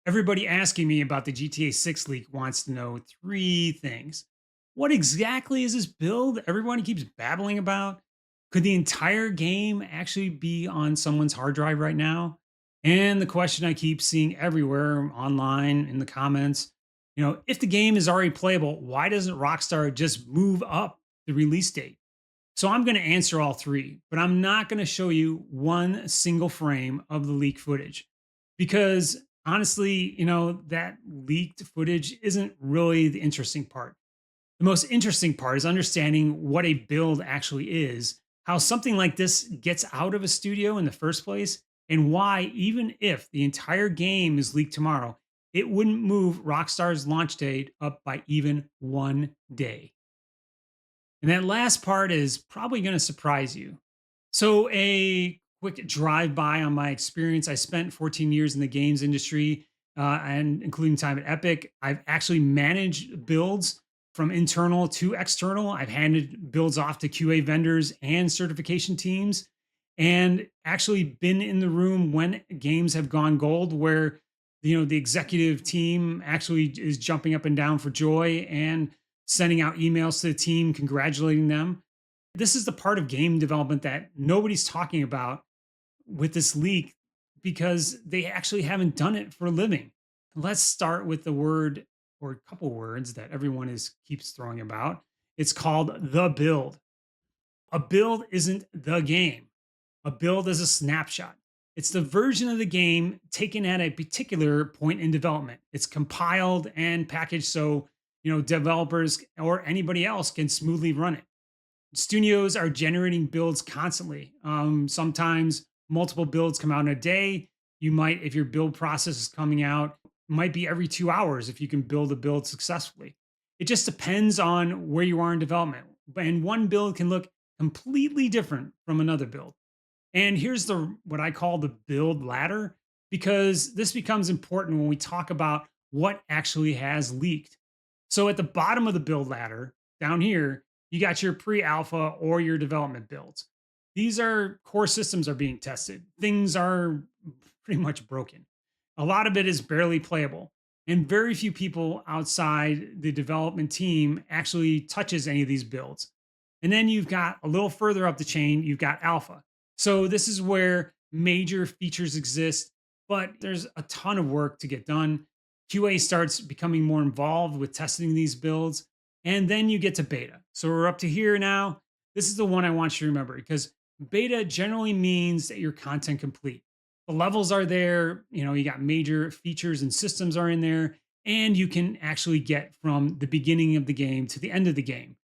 Everybody asking me about the GTA 6 leak wants to know three things. What exactly is this build everyone keeps babbling about? Could the entire game actually be on someone's hard drive right now? And the question I keep seeing everywhere online in the comments, if the game is already playable, why doesn't Rockstar just move up the release date? So I'm going to answer all three, but I'm not going to show you one single frame of the leak footage because honestly, that leaked footage isn't really the interesting part. The most interesting part is understanding what a build actually is, how something like this gets out of a studio in the first place, and why, even if the entire game is leaked tomorrow, it wouldn't move Rockstar's launch date up by even 1 day. And that last part is probably going to surprise you. So, a quick drive by on my experience. I spent 14 years in the games industry, and including time at Epic. I've actually managed builds from internal to external. I've handed builds off to QA vendors and certification teams, and actually been in the room when games have gone gold, where the executive team actually is jumping up and down for joy and sending out emails to the team congratulating them. This is the part of game development that nobody's talking about with this leak because they actually haven't done it for a living. Let's start with the word or a couple words that everyone is keeps throwing about. It's called the build. A build isn't the game. A build is a snapshot. It's the version of the game taken at a particular point in development. It's compiled and packaged so, developers or anybody else can smoothly run it. Studios are generating builds constantly. Sometimes multiple builds come out in a day. You might, if your build process is coming out, might be every 2 hours if you can build a build successfully. It just depends on where you are in development. And one build can look completely different from another build. And here's the what I call the build ladder, because this becomes important when we talk about what actually has leaked. So at the bottom of the build ladder, down here, you got your pre-alpha or your development builds. These are core systems are being tested. Things are pretty much broken. A lot of it is barely playable. And very few people outside the development team actually touches any of these builds. And then you've got a little further up the chain, you've got alpha. So this is where major features exist, but there's a ton of work to get done. QA starts becoming more involved with testing these builds, and then you get to beta. So we're up to here now. This is the one I want you to remember because beta generally means that your content complete. The levels are there, you got major features and systems are in there, and you can actually get from the beginning of the game to the end of the game.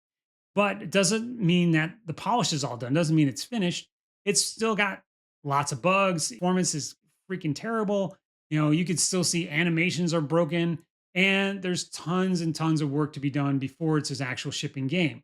But it doesn't mean that the polish is all done. Doesn't mean it's finished. It's still got lots of bugs. Performance is freaking terrible. You could still see animations are broken, and there's tons and tons of work to be done before it's an actual shipping game.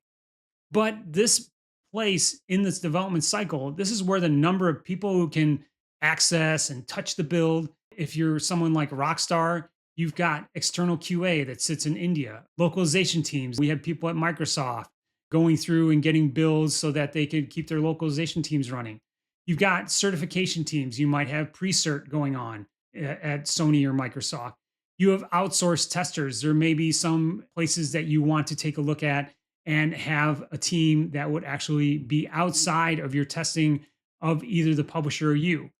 But this place in this development cycle, this is where the number of people who can access and touch the build. If you're someone like Rockstar, you've got external QA that sits in India, localization teams. We had people at Microsoft going through and getting builds so that they could keep their localization teams running. You've got certification teams. You might have pre-cert going on at Sony or Microsoft. You have outsourced testers. There may be some places that you want to take a look at and have a team that would actually be outside of your testing of either the publisher or you.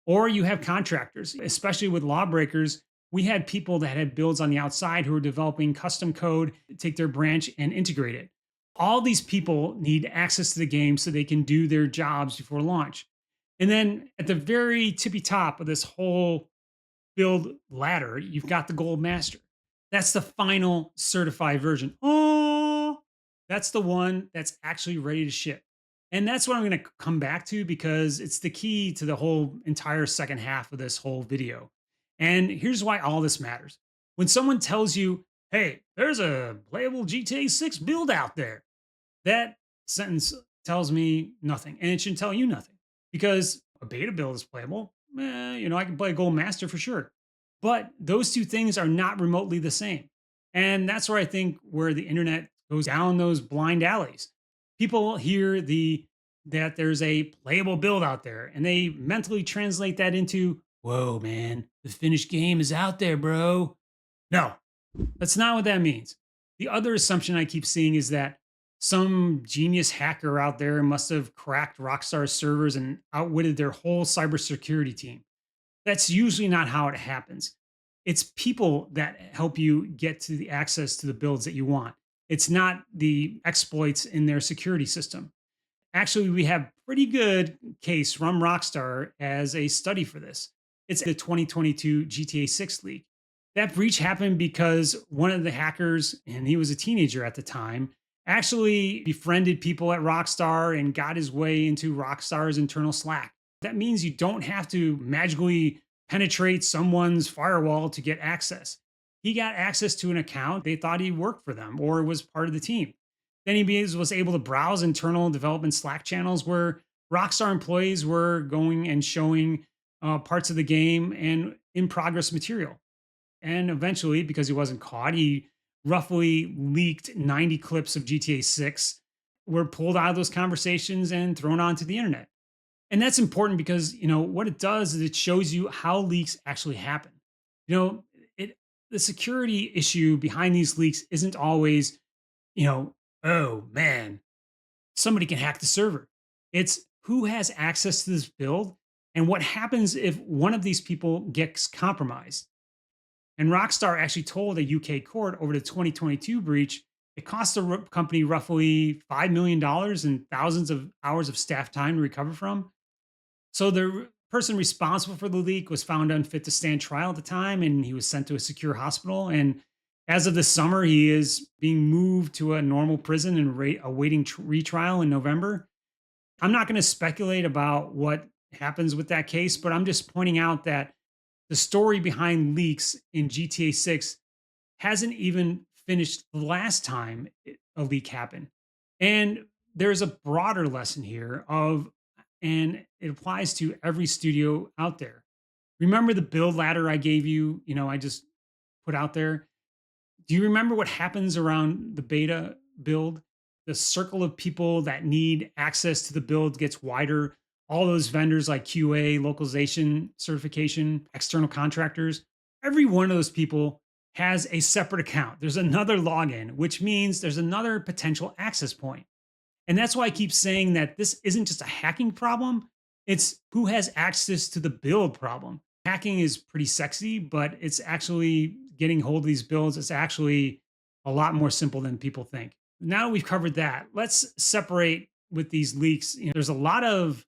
Or you have contractors, especially with Lawbreakers. We had people that had builds on the outside who were developing custom code, take their branch and integrate it. All these people need access to the game so they can do their jobs before launch. And then at the very tippy top of this whole build ladder, you've got the gold master. That's the final certified version. Oh, that's the one that's actually ready to ship. And that's what I'm going to come back to because it's the key to the whole entire second half of this whole video. And here's why all this matters. When someone tells you, hey, there's a playable GTA 6 build out there, that sentence tells me nothing. And it should tell you nothing because a beta build is playable. I can play a gold master for sure. But those two things are not remotely the same. And that's where I think where the internet goes down those blind alleys. People hear that there's a playable build out there and they mentally translate that into, whoa, man, The finished game is out there, bro. No, that's not what that means. The other assumption I keep seeing is that some genius hacker out there must have cracked Rockstar's servers and outwitted their whole cybersecurity team. That's usually not how it happens. It's people that help you get to the access to the builds that you want. It's not the exploits in their security system. Actually, we have pretty good case from Rockstar as a study for this. It's the 2022 GTA 6 leak. That breach happened because one of the hackers, and he was a teenager at the time, actually befriended people at Rockstar and got his way into Rockstar's internal Slack. That means you don't have to magically penetrate someone's firewall to get access. He got access to an account. They thought he worked for them or was part of the team. Then he was able to browse internal development Slack channels where Rockstar employees were going and showing parts of the game and in progress material. And eventually, because he wasn't caught, he roughly leaked 90 clips of GTA 6, were pulled out of those conversations and thrown onto the internet. And that's important because, what it does is it shows you how leaks actually happen. You know, it the security issue behind these leaks isn't always, oh man, somebody can hack the server. It's who has access to this build and what happens if one of these people gets compromised. And Rockstar actually told a UK court over the 2022 breach, it cost the company roughly $5 million dollars and thousands of hours of staff time to recover from. So the person responsible for the leak was found unfit to stand trial at the time, and he was sent to a secure hospital. And as of this summer, he is being moved to a normal prison and awaiting retrial in November. I'm not going to speculate about what happens with that case, but I'm just pointing out that the story behind leaks in GTA 6 hasn't even finished the last time a leak happened. And there's a broader lesson here and it applies to every studio out there. Remember the build ladder I gave you, I just put out there? Do you remember what happens around the beta build? The circle of people that need access to the build gets wider. All those vendors like QA, localization, certification, external contractors, every one of those people has a separate account. There's another login, which means there's another potential access point. And that's why I keep saying that this isn't just a hacking problem, it's who has access to the build problem. Hacking is pretty sexy, but it's actually getting hold of these builds. It's actually a lot more simple than people think. Now we've covered that. Let's separate with these leaks. There's a lot of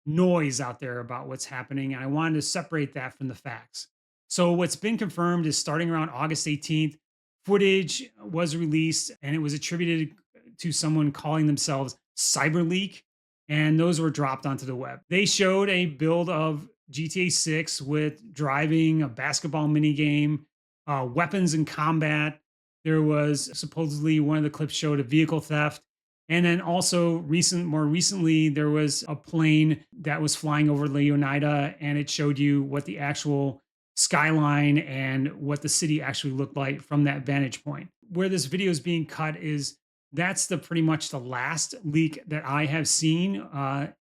noise out there about what's happening, and I wanted to separate that from the facts. So, what's been confirmed is starting around August 18th, footage was released and it was attributed to someone calling themselves Cyberleek, and those were dropped onto the web. They showed a build of GTA 6 with driving, a basketball mini game, weapons and combat. There was supposedly one of the clips showed a vehicle theft. And then also more recently, there was a plane that was flying over Leonida and it showed you what the actual skyline and what the city actually looked like from that vantage point. Where this video is being cut is that's the pretty much the last leak that I have seen,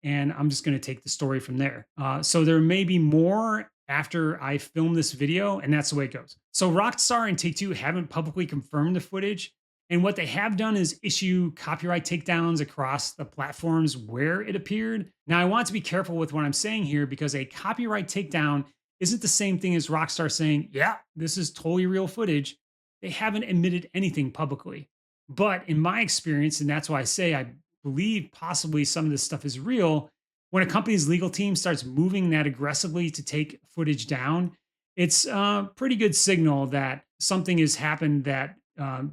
and I'm just going to take the story from there. So there may be more after I film this video, and that's the way it goes. So Rockstar and Take Two haven't publicly confirmed the footage, and what they have done is issue copyright takedowns across the platforms where it appeared. Now I want to be careful with what I'm saying here because a copyright takedown isn't the same thing as Rockstar saying, "Yeah, this is totally real footage." They haven't admitted anything publicly. But in my experience, and that's why I say I believe possibly some of this stuff is real, when a company's legal team starts moving that aggressively to take footage down, it's a pretty good signal that something has happened that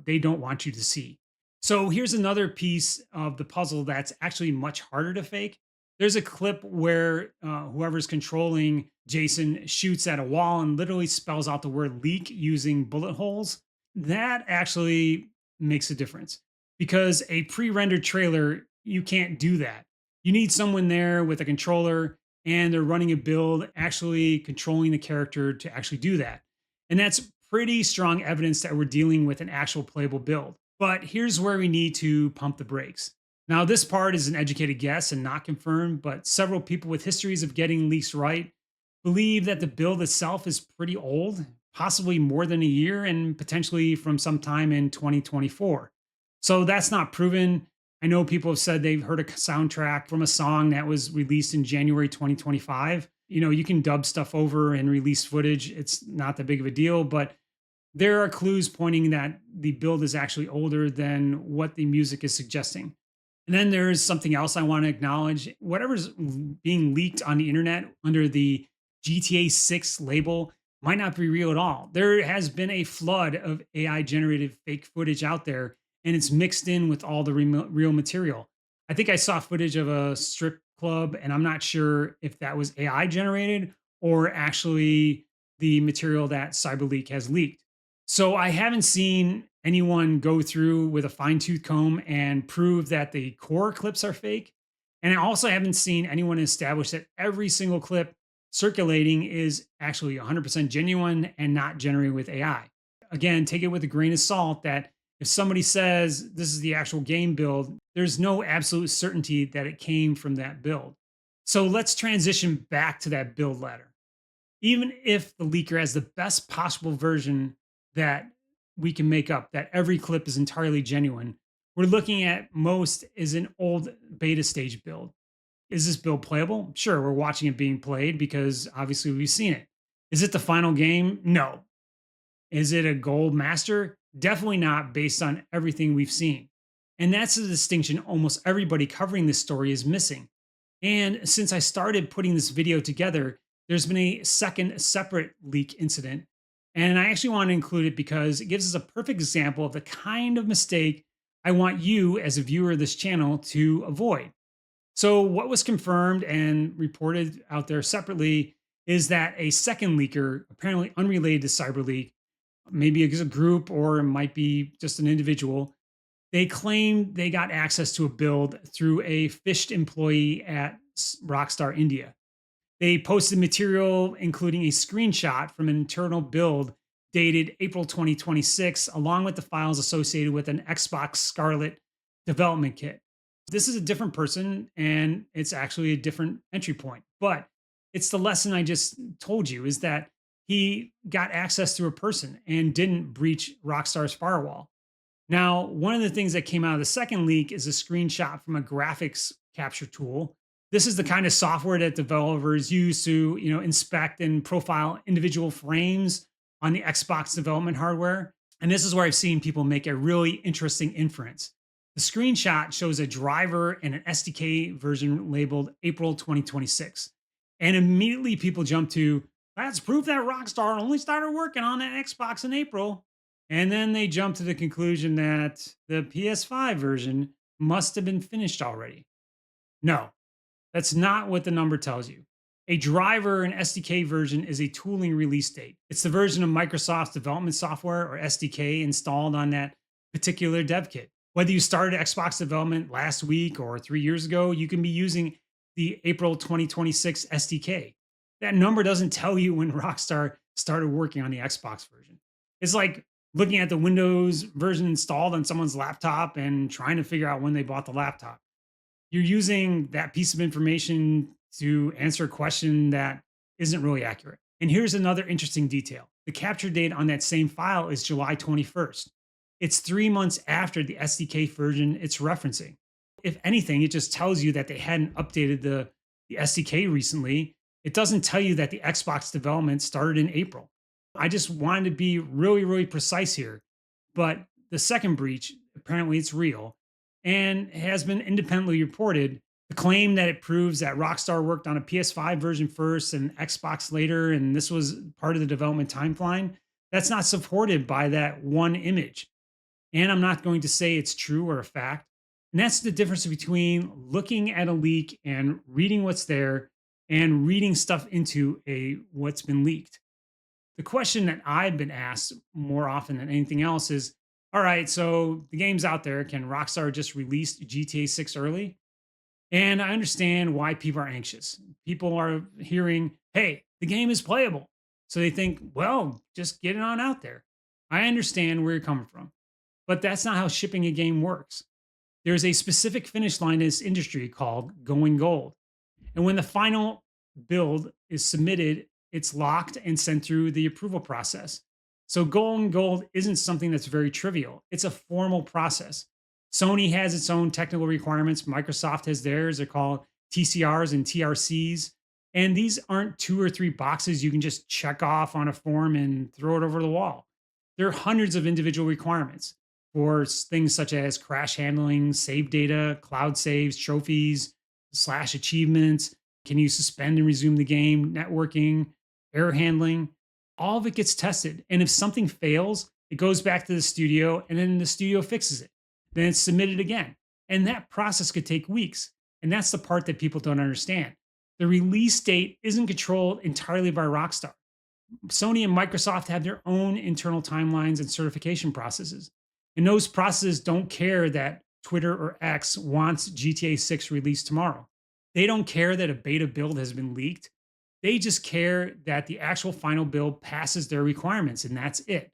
they don't want you to see. So here's another piece of the puzzle that's actually much harder to fake. There's a clip where whoever's controlling Jason shoots at a wall and literally spells out the word leak using bullet holes. That actually makes a difference because a pre-rendered trailer, you can't do that. You need someone there with a controller and they're running a build, actually controlling the character to actually do that. And that's pretty strong evidence that we're dealing with an actual playable build. But here's where we need to pump the brakes. Now, this part is an educated guess and not confirmed, but several people with histories of getting leaks right believe that the build itself is pretty old, possibly more than a year, and potentially from sometime in 2024. So that's not proven. I know people have said they've heard a soundtrack from a song that was released in January 2025. You can dub stuff over and release footage. It's not that big of a deal, but there are clues pointing that the build is actually older than what the music is suggesting. And then there is something else I want to acknowledge. Whatever's being leaked on the internet under the GTA 6 label might not be real at all. There has been a flood of AI generated fake footage out there, and it's mixed in with all the real material. I think I saw footage of a strip club, and I'm not sure if that was AI generated or actually the material that Cyberleek has leaked. So I haven't seen anyone go through with a fine tooth comb and prove that the core clips are fake. And I also haven't seen anyone establish that every single clip circulating is actually 100% genuine and not generated with AI. Again, take it with a grain of salt that if somebody says this is the actual game build, there's no absolute certainty that it came from that build. So let's transition back to that build ladder. Even if the leaker has the best possible version that we can make up, that every clip is entirely genuine, we're looking at most is an old beta stage build. Is this build playable? Sure, we're watching it being played because obviously we've seen it. Is it the final game? No. Is it a gold master? Definitely not, based on everything we've seen. And that's the distinction almost everybody covering this story is missing. And since I started putting this video together, there's been a second separate leak incident. And I actually want to include it because it gives us a perfect example of the kind of mistake I want you as a viewer of this channel to avoid. So, what was confirmed and reported out there separately is that a second leaker, apparently unrelated to Cyberleak, maybe a group or it might be just an individual, they claimed they got access to a build through a phished employee at Rockstar India. They posted material, including a screenshot from an internal build dated April 2026, along with the files associated with an Xbox Scarlet development kit. This is a different person, and it's actually a different entry point. But it's the lesson I just told you is that he got access to a person and didn't breach Rockstar's firewall. Now, one of the things that came out of the second leak is a screenshot from a graphics capture tool. This is the kind of software that developers use to, inspect and profile individual frames on the Xbox development hardware. And this is where I've seen people make a really interesting inference. The screenshot shows a driver and an SDK version labeled April 2026. And immediately people jump to, that's proof that Rockstar only started working on that Xbox in April. And then they jump to the conclusion that the PS5 version must have been finished already. No, that's not what the number tells you. A driver and SDK version is a tooling release date. It's the version of Microsoft's development software or SDK installed on that particular dev kit. Whether you started Xbox development last week or 3 years ago, you can be using the April 2026 SDK. That number doesn't tell you when Rockstar started working on the Xbox version. It's like looking at the Windows version installed on someone's laptop and trying to figure out when they bought the laptop. You're using that piece of information to answer a question that isn't really accurate. And here's another interesting detail. The capture date on that same file is July 21st. It's 3 months after the SDK version it's referencing. If anything, it just tells you that they hadn't updated the SDK recently. It doesn't tell you that the Xbox development started in April. I just wanted to be really, really precise here. But the second breach, apparently it's real and has been independently reported. The claim that it proves that Rockstar worked on a PS5 version first and Xbox later, and this was part of the development timeline, that's not supported by that one image. And I'm not going to say it's true or a fact. And that's the difference between looking at a leak and reading what's there and reading stuff into a what's been leaked. The question that I've been asked more often than anything else is, all right, so the game's out there. Can Rockstar just release GTA 6 early? And I understand why people are anxious. People are hearing, hey, the game is playable. So they think, well, just get it on out there. I understand where you're coming from, but that's not how shipping a game works. There's a specific finish line in this industry called going gold. And when the final build is submitted it's locked and sent through the approval process. So going gold isn't something that's very trivial. It's a formal process. Sony has its own technical requirements. Microsoft has theirs. They're called TCRs and TRCs. And these aren't two or three boxes you can just check off on a form and throw it over the wall. There are hundreds of individual requirements for things such as crash handling, save data, cloud saves, trophies, slash achievements. Can you suspend and resume the game? Networking, error handling, all of it gets tested. And if something fails, it goes back to the studio and then the studio fixes it. Then it's submitted again. And that process could take weeks. And that's the part that people don't understand. The release date isn't controlled entirely by Rockstar. Sony and Microsoft have their own internal timelines and certification processes. And those processes don't care that Twitter or X wants GTA 6 released tomorrow. They don't care that a beta build has been leaked. They just care that the actual final build passes their requirements, and that's it.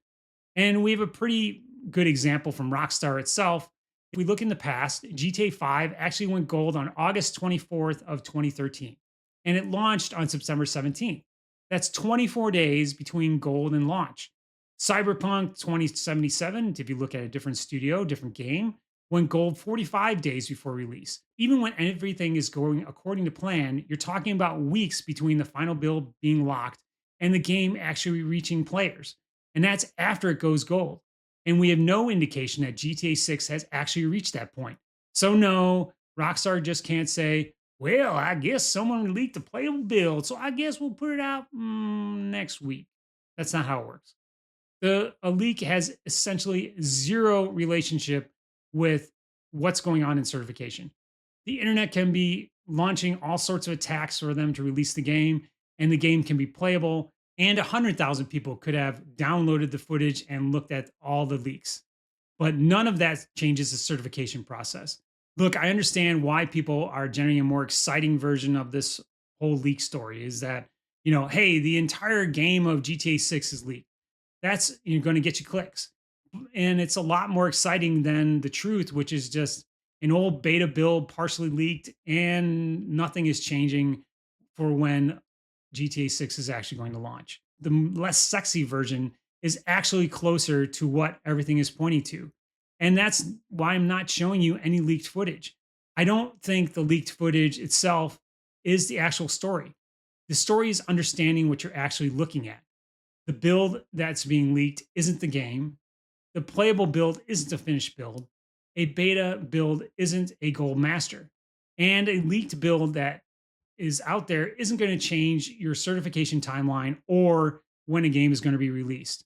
And we have a pretty good example from Rockstar itself. If we look in the past, GTA 5 actually went gold on August 24th of 2013, and it launched on September 17th. That's 24 days between gold and launch. Cyberpunk 2077, if you look at a different studio, different game, went gold 45 days before release. Even when everything is going according to plan, you're talking about weeks between the final build being locked and the game actually reaching players. And that's after it goes gold. And we have no indication that GTA 6 has actually reached that point. So, no, Rockstar just can't say, well, I guess someone leaked a playable build, so I guess we'll put it out next week. That's not how it works. A leak has essentially zero relationship with what's going on in certification. The internet can be launching all sorts of attacks for them to release the game, and the game can be playable. And 100,000 people could have downloaded the footage and looked at all the leaks. But none of that changes the certification process. Look, I understand why people are generating a more exciting version of this whole leak story is that, hey, the entire game of GTA 6 is leaked. That's going to get you clicks. And it's a lot more exciting than the truth, which is just an old beta build partially leaked and nothing is changing for when GTA 6 is actually going to launch. The less sexy version is actually closer to what everything is pointing to. And that's why I'm not showing you any leaked footage. I don't think the leaked footage itself is the actual story. The story is understanding what you're actually looking at. The build that's being leaked isn't the game. The playable build isn't a finished build. A beta build isn't a gold master. And a leaked build that is out there isn't going to change your certification timeline or when a game is going to be released.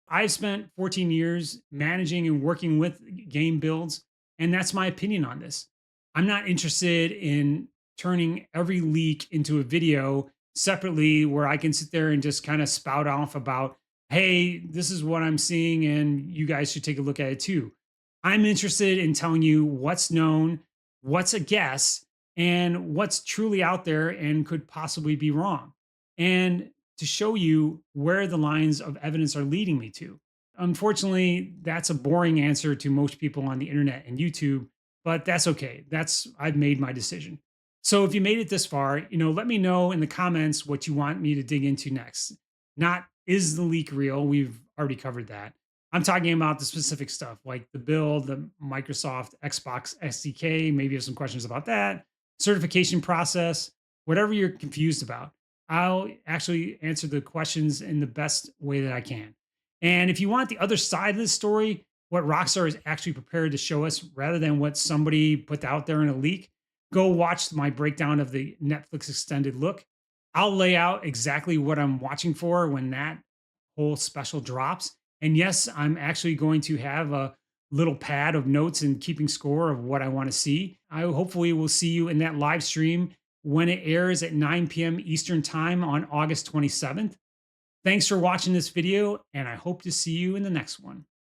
I've spent 14 years managing and working with game builds, and that's my opinion on this. I'm not interested in turning every leak into a video separately where I can sit there and just kind of spout off about, hey, this is what I'm seeing, and you guys should take a look at it too. I'm interested in telling you what's known, what's a guess, and what's truly out there and could possibly be wrong. And to show you where the lines of evidence are leading me to. Unfortunately, that's a boring answer to most people on the internet and YouTube, but that's okay. I've made my decision. So if you made it this far, let me know in the comments what you want me to dig into next. Not is the leak real? We've already covered that. I'm talking about the specific stuff like the build, the Microsoft Xbox SDK. Maybe you have some questions about that, certification process, whatever you're confused about. I'll actually answer the questions in the best way that I can. And if you want the other side of the story, what Rockstar is actually prepared to show us rather than what somebody put out there in a leak, go watch my breakdown of the Netflix extended look. I'll lay out exactly what I'm watching for when that whole special drops. And yes, I'm actually going to have a little pad of notes and keeping score of what I want to see. I hopefully will see you in that live stream when it airs at 9 p.m. Eastern Time on August 27th. Thanks for watching this video, and I hope to see you in the next one.